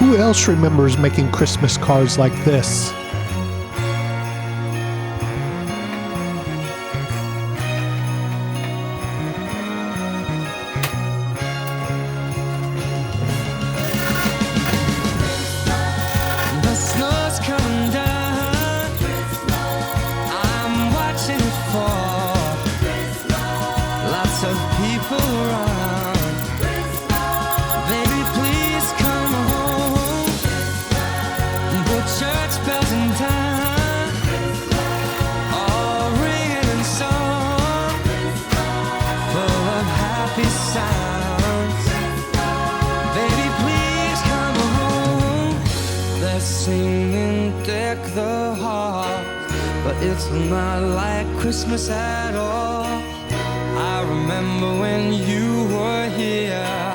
Who else remembers making Christmas cards like this? The snow's coming down. I'm watching it fall. Lots of people around. Baby, please come home. The church bells in town, all ringing in song, full of happy sounds. Baby, please come home. They're singing Deck the Halls, but it's not like Christmas at all. I remember when you